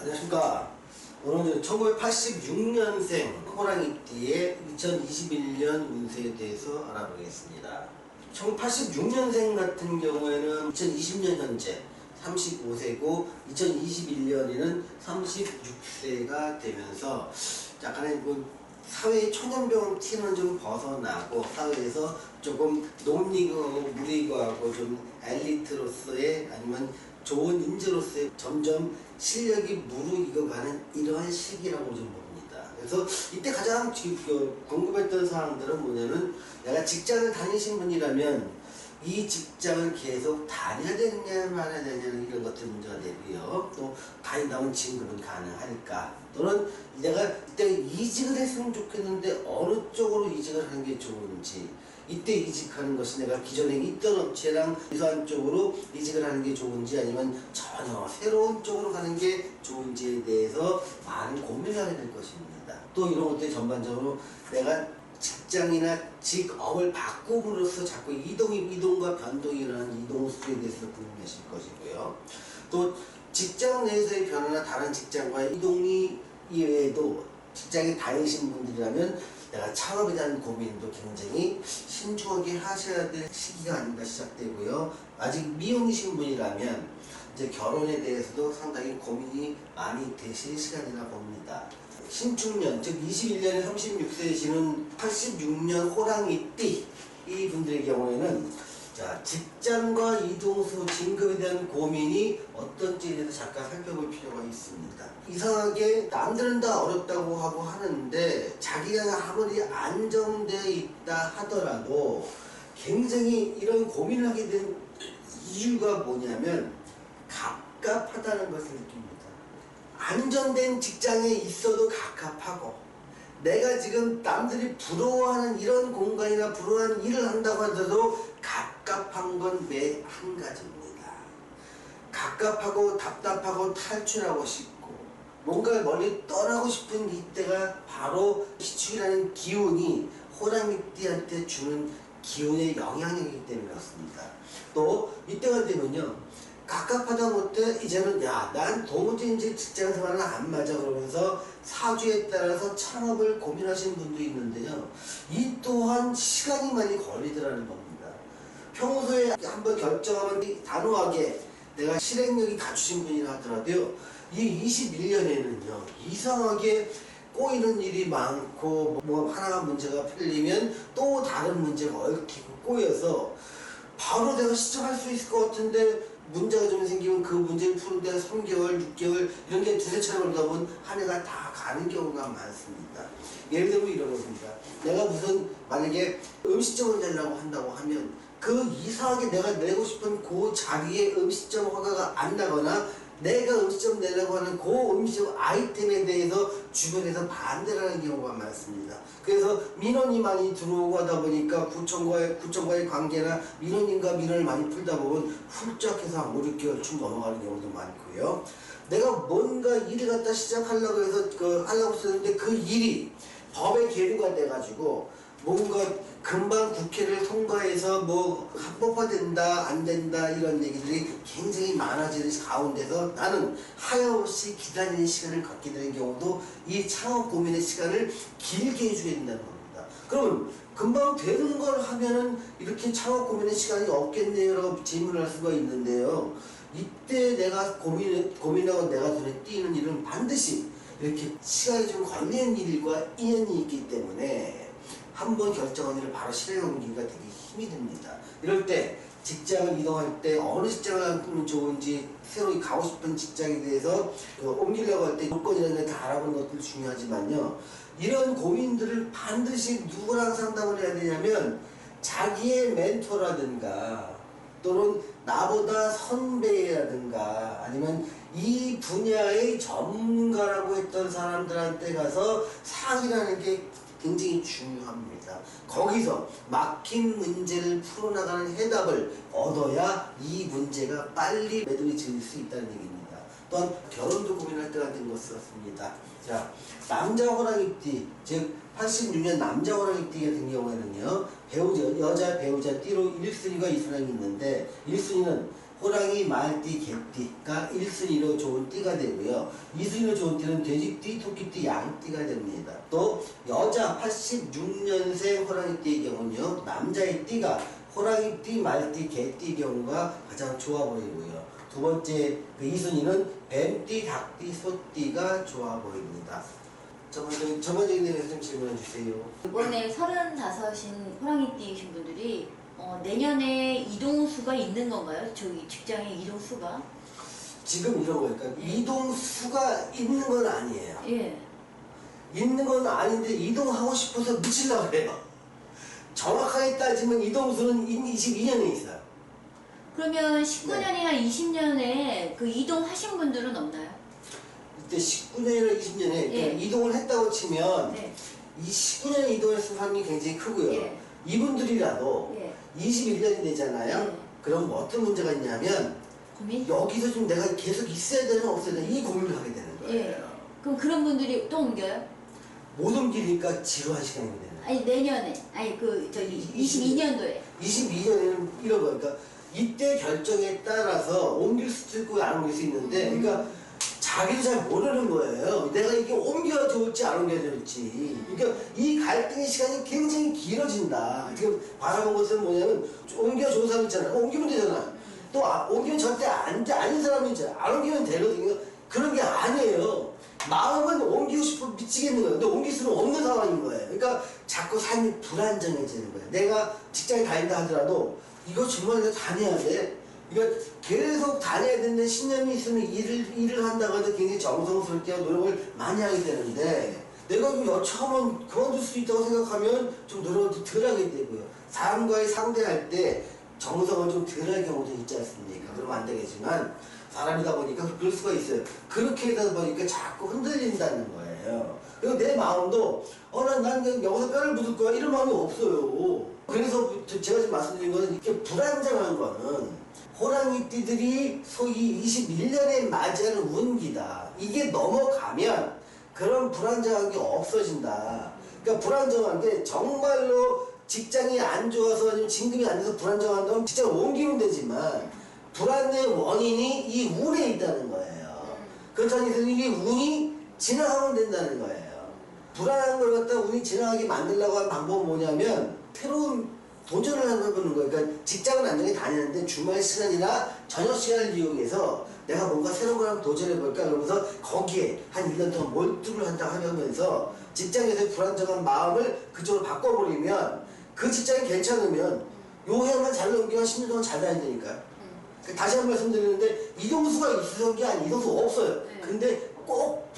안녕하십니까. 오늘은 1986년생 호랑이띠의 2021년 운세에 대해서 알아보겠습니다. 1986년생 같은 경우에는 2020년 현재 35세고 2021년에는 36세가 되면서 약간의 사회의 초년병 티는 좀 벗어나고 사회에서 조금 논리고 무리고하고 좀 엘리트로서의 아니면 좋은 인재로서의 점점 실력이 무르익어가는 이러한 시기라고 좀 봅니다. 그래서 이때 가장 궁금했던 사항들은 뭐냐면, 내가 직장을 다니신 분이라면 이 직장을 계속 다녀야 되느냐 말아야 되느냐 이런 것들 문제가 되고요. 또 다닌다면 진급은 가능할까, 또는 내가 이때 이직을 했으면 좋겠는데 어느 쪽으로 이직을 하는 게 좋은지, 이때 이직하는 것이 내가 기존에 있던 업체랑 유사한 쪽으로 이직을 하는 게 좋은지 아니면 전혀 새로운 쪽으로 가는 게 좋은지에 대해서 많은 고민을 하게 될 것입니다. 또 이런 것들이 전반적으로 내가 직장이나 직업을 바꿈으로써 자꾸 이동과 변동이 일어나는 이동수에 대해서 궁금하실 것이고요. 또 직장 내에서의 변화나 다른 직장과의 이동이 이외에도 직장에 다니신 분들이라면 내가 창업에 대한 고민도 굉장히 신중하게 하셔야 될 시기가 아닌가 시작되고요. 아직 미혼이신 분이라면 이제 결혼에 대해서도 상당히 고민이 많이 되실 시간이라 봅니다. 신축년, 즉 21년에 36세이시는 86년 호랑이띠 이 분들의 경우에는 직장과 이동수, 진급에 대한 고민이 어떤지에 대해서 잠깐 살펴볼 필요가 있습니다. 이상하게 남들은 다 어렵다고 하고 하는데 자기가 아무리 안정되어 있다 하더라도 굉장히 이런 고민을 하게 된 이유가 뭐냐면 갑갑하다는 것을 느낍니다. 안정된 직장에 있어도 갑갑하고, 내가 지금 남들이 부러워하는 이런 공간이나 부러워하는 일을 한다고 하더라도 갑갑한 건 매 한 가지입니다. 갑갑하고 답답하고 탈출하고 싶고 뭔가 멀리 떠나고 싶은 이때가 바로 시축이라는 기운이 호랑이띠한테 주는 기운의 영향력이기 때문에 그렇습니다. 또 이때가 되면요, 갑갑하다 못해 이제는 난 도무지 이제 직장 생활은 안 맞아 그러면서 사주에 따라서 창업을 고민하시는 분도 있는데요, 이 또한 시간이 많이 걸리더라는 겁니다. 평소에 한번 결정하면 단호하게 내가 실행력이 갖추신 분이라 하더라도요, 이 21년에는요 이상하게 꼬이는 일이 많고 뭐 하나가 문제가 풀리면 또 다른 문제가 얽히고 꼬여서 바로 내가 시작할 수 있을 것 같은데 문제가 좀 생기면 그 문제를 푸는데 3개월, 6개월 이런 게 두세 차례 걸리다 보면 한 해가 다 가는 경우가 많습니다. 예를 들면 이런 겁니다. 내가 무슨 만약에 음식점을 내려고 한다고 하면 그 이상하게 내가 내고 싶은 그 자리에 음식점 허가가 안 나거나 내가 음식점 내려고 하는 그 음식점 아이템에 대해서 주변에서 반대를 하는 경우가 많습니다. 그래서 민원이 많이 들어오고 하다 보니까 구청과의 관계나 민원인과 민원을 많이 풀다 보면 훌쩍 해서 5, 6개월쯤 넘어가는 경우도 많고요. 내가 뭔가 일을 갖다 시작하려고 해서 하려고 했었는데 그 일이 법의 계류가 돼가지고 뭔가 금방 국회를 통과해서 뭐 합법화된다 안 된다 이런 얘기들이 굉장히 많아지는 가운데서 나는 하염없이 기다리는 시간을 갖게 되는 경우도 이 창업 고민의 시간을 길게 해주게 된다는 겁니다. 그러면 금방 되는 걸 하면은 이렇게 창업 고민의 시간이 없겠네요라고 질문을 할 수가 있는데요, 이때 내가 고민하고 내가 눈에 띄는 일은 반드시 이렇게 시간이 좀 걸리는 일과 인연이 있기 때문에 한번 결정한 일을 바로 실행에 옮기기가 되게 힘이 듭니다. 이럴 때 직장을 이동할 때 어느 직장을 하면 좋은지, 새로 가고 싶은 직장에 대해서 옮기려고 할 때 요건이라는 걸 다 알아보는 것도 중요하지만요, 이런 고민들을 반드시 누구랑 상담을 해야 되냐면 자기의 멘토라든가 또는 나보다 선배라든가 아니면 이 분야의 전문가라고 했던 사람들한테 가서 상의하는 게 굉장히 중요합니다. 거기서 막힌 문제를 풀어나가는 해답을 얻어야 이 문제가 빨리 매듭이 지을 수 있다는 얘기입니다. 또한 결혼도 고민할 때가 된 것 같습니다. 자, 남자 호랑이띠, 즉 86년 남자 호랑이띠 같은 경우에는요, 여자 배우자 띠로 1순위가 2순위가 있는데 1순위는 호랑이, 말띠, 개띠가 1순위로 좋은 띠가 되고요. 2순위로 좋은 띠는 돼지띠, 토끼띠, 양띠가 됩니다. 또 여자 86년생 호랑이띠의 경우는요. 남자의 띠가 호랑이띠, 말띠, 개띠 경우가 가장 좋아 보이고요. 두 번째 그 2순위는 뱀띠, 닭띠, 소띠가 좋아 보입니다. 전반적인 내용에서 좀 질문해 주세요. 이번에 35인 호랑이띠이신 분들이 내년에 이동수가 있는 건가요? 저기 직장에 이동수가? 지금 이런 거니까 이동수가 있는 건 아니에요. 예. 있는 건 아닌데 이동하고 싶어서 미치려고 해요. 정확하게 따지면 이동수는 22년에 있어요. 그러면 19년이나 20년에 그 이동하신 분들은 없나요? 이때 19년이나 20년에 예. 이동을 했다고 치면 네. 이 19년에 이동했을 확률이 굉장히 크고요. 예. 이분들이라도 예. 21년이 되잖아요. 예. 그럼 뭐 어떤 문제가 있냐면 고민? 여기서 좀 내가 계속 있어야 되나 없어야 되나 이 고민을 하게 되는 거예요. 예. 그럼 그런 분들이 또 옮겨요? 못 옮기니까 지루한 시간이 되는 거예요. 아니 내년에 아니 저기 22년도에 22년에는 이런 거 그러니까 이때 결정에 따라서 옮길 수도 있고 안 옮길 수 있는데 그러니까 자기도 잘 모르는 거예요. 내가 이게 옮겨야 좋을지 안 옮겨야 좋을지. 그러니까 이 갈등의 시간이 굉장히 길어진다. 지금 바라본 것은 뭐냐면 옮겨 좋은 사람 있잖아요. 옮기면 되잖아. 또 옮기면 절대 아닌 사람이 있잖아요. 안 옮기면 되거든요. 그런 게 아니에요. 마음은 옮기고 싶어 미치겠는 거예요. 근데 옮길 수는 없는 상황인 거예요. 그러니까 자꾸 삶이 불안정해지는 거예요. 내가 직장에 다닌다 하더라도 이거 정말 내가 다녀야 돼. 그러니까 계속 다녀야 되는데 신념이 있으면 일을 한다고 해도 굉장히 정성스럽게 노력을 많이 하게 되는데 내가 좀 여차하면 그만둘 수 있다고 생각하면 좀 노력을 덜 하게 되고요. 사람과의 상대할 때 정성을 좀 덜 할 경우도 있지 않습니까? 그러면 안 되겠지만 사람이다 보니까 그럴 수가 있어요. 그렇게 하다 보니까 자꾸 흔들린다는 거예요. 그리고 내 마음도 난 그냥 여기서 뼈를 묻을 거야 이런 마음이 없어요. 그래서 제가 지금 말씀드린 거는 이렇게 불안정한 거는 호랑이띠들이 소위 21년에 맞이하는 운기다. 이게 넘어가면 그런 불안정한 게 없어진다. 그러니까 불안정한 게 정말로 직장이 안 좋아서 아니면 진급이 안 돼서 불안정한다면 직장을 옮기면 되지만 불안의 원인이 이 운에 있다는 거예요. 그렇다니 이게 운이 지나가면 된다는 거예요. 불안한 걸 갖다 운이 지나가게 만들려고 하는 방법은 뭐냐면 새로운 도전을 해보는 거예요. 그러니까 직장은 안정히 다니는데 주말 시간이나 저녁 시간을 이용해서 내가 뭔가 새로운 걸 한번 도전해볼까 그러면서 거기에 한 1년 동안 몰두를 한다 하면서 직장에서의 불안정한 마음을 그쪽으로 바꿔버리면 그 직장이 괜찮으면 요 해만 잘 넘기면 10년 동안 잘 다닌다니까요. 다시 한 번 말씀드리는데 이동수가 있어서 게 아니 이동수 없어요. 네. 근데 꼭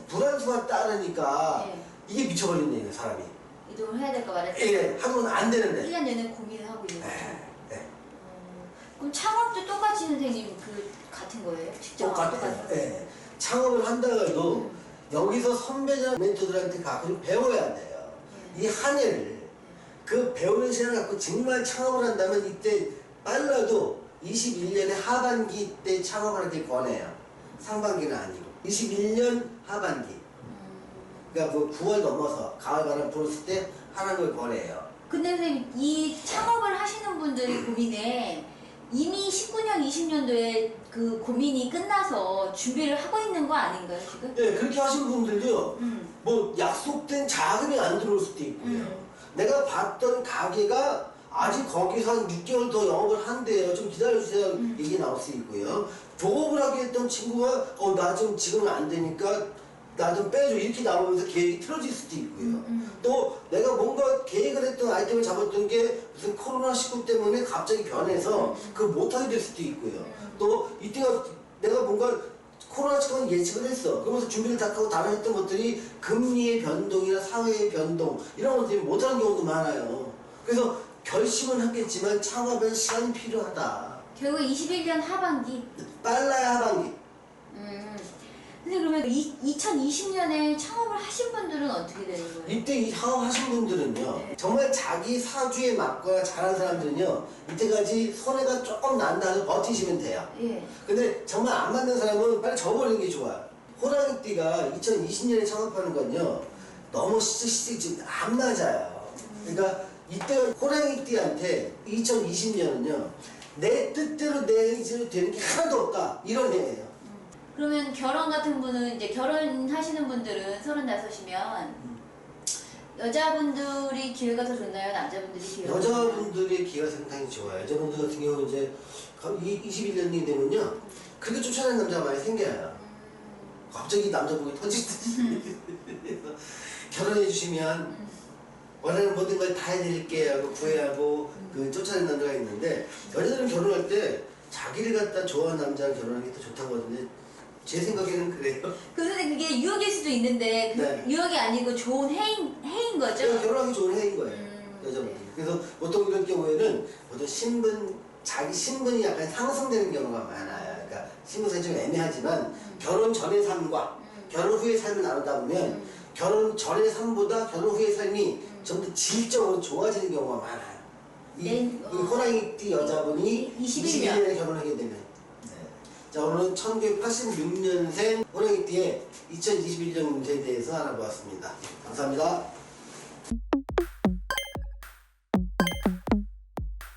불안수가 따르니까 네. 이게 미쳐버리는 얘기예요 사람이. 이동을 해야 될까 말할까? 예, 하면 안 되는데. 1년 내내 고민을 하고 있는 거죠. 네. 그럼 창업도 똑같이 선생님 같은 거예요? 똑같아요. 예. 창업을 한다고 여기서 선배나 멘토들한테 가끔 배워야 돼요. 이 한 해를 그 배우는 시간을 갖고 정말 창업을 한다면 이때 빨라도 21년의 하반기 때 창업을 하길 권해요. 상반기는 아니고 21년 하반기. 그러니까 뭐 9월 넘어서 가을 바람 불었을 때 하는 걸 권해요. 근데 선생님 이 창업을 하시는 분들의 고민에 이미 19년, 20년도에 그 고민이 끝나서 준비를 하고 있는 거 아닌가요 지금? 네, 그렇게 하신 분들도 뭐 약속된 자금이 안 들어올 수도 있고요. 내가 봤던 가게가 아직 거기서 한 6개월 더 영업을 한대요. 좀 기다려주세요. 얘기 나올 수 있고요. 조업을 하게 했던 친구가 나 좀 지금은 안 되니까 나 좀 빼줘 이렇게 나오면서 계획이 틀어질 수도 있고요. 또 내가 뭔가 계획을 했던 아이템을 잡았던 게 무슨 코로나19 때문에 갑자기 변해서 그걸 못하게 될 수도 있고요. 또 이때가 내가 뭔가 코로나19는 예측을 했어. 그러면서 준비를 다 하고 다른 했던 것들이 금리의 변동이나 사회의 변동 이런 것들이 못하는 경우도 많아요. 그래서 결심은 하겠지만 창업엔 시간이 필요하다. 결국 21년 하반기? 빨라야 하반기. 근데 그러면 2020년에 창업을 하신 분들은 어떻게 되는 거예요? 이때 이 창업하신 분들은요 정말 자기 사주에 맞거나 잘하는 사람들은요 이때까지 손해가 조금 난다 해서 버티시면 돼요. 예. 근데 정말 안 맞는 사람은 빨리 접어버리는 게 좋아요. 호랑이띠가 2020년에 창업하는 건요 너무 지금 안 맞아요. 그러니까 이때 호랑이띠한테 2020년은요 내 뜻대로 내 의지로 되는 게 하나도 없다. 이런 해예요. 그러면 결혼 같은 분은 이제 결혼하시는 분들은 35이면 여자분들이 기회가 더 좋나요? 남자분들이 기회가 더 좋나요? 여자분들의 기회가 상당히 좋아요. 여자분들 같은 경우는 이제 21년이 되면요. 그렇게 쫓아내는 남자가 많이 생겨요. 갑자기 남자복이 터지듯이. 결혼해 주시면 원하는 모든 걸 다 해드릴게요 하고 구애하고 그 쫓아내는 남자가 있는데, 여자들은 결혼할 때 자기를 갖다 좋아하는 남자랑 결혼하는 게 더 좋다고 하던데 제 생각에는 그래요. 근데 그게 유혹일 수도 있는데 그 네. 유혹이 아니고 좋은 해인 거죠? 그러니까 결혼하기 좋은 해인 거예요. 여자분들. 그래서 보통 이런 경우에는 보통 자기 신분이 약간 상승되는 경우가 많아요. 그러니까 신분상이 좀 애매하지만 결혼 전의 삶과 결혼 후의 삶을 나누다 보면 결혼 전의 삶보다 결혼 후의 삶이 좀 더 질적으로 좋아지는 경우가 많아요. 이 호랑이띠 여자분이 21년에 결혼하게 되면. 네. 자, 오늘은 1986년생 호랑이띠의 2021년 운세에 대해서 알아보았습니다. 감사합니다.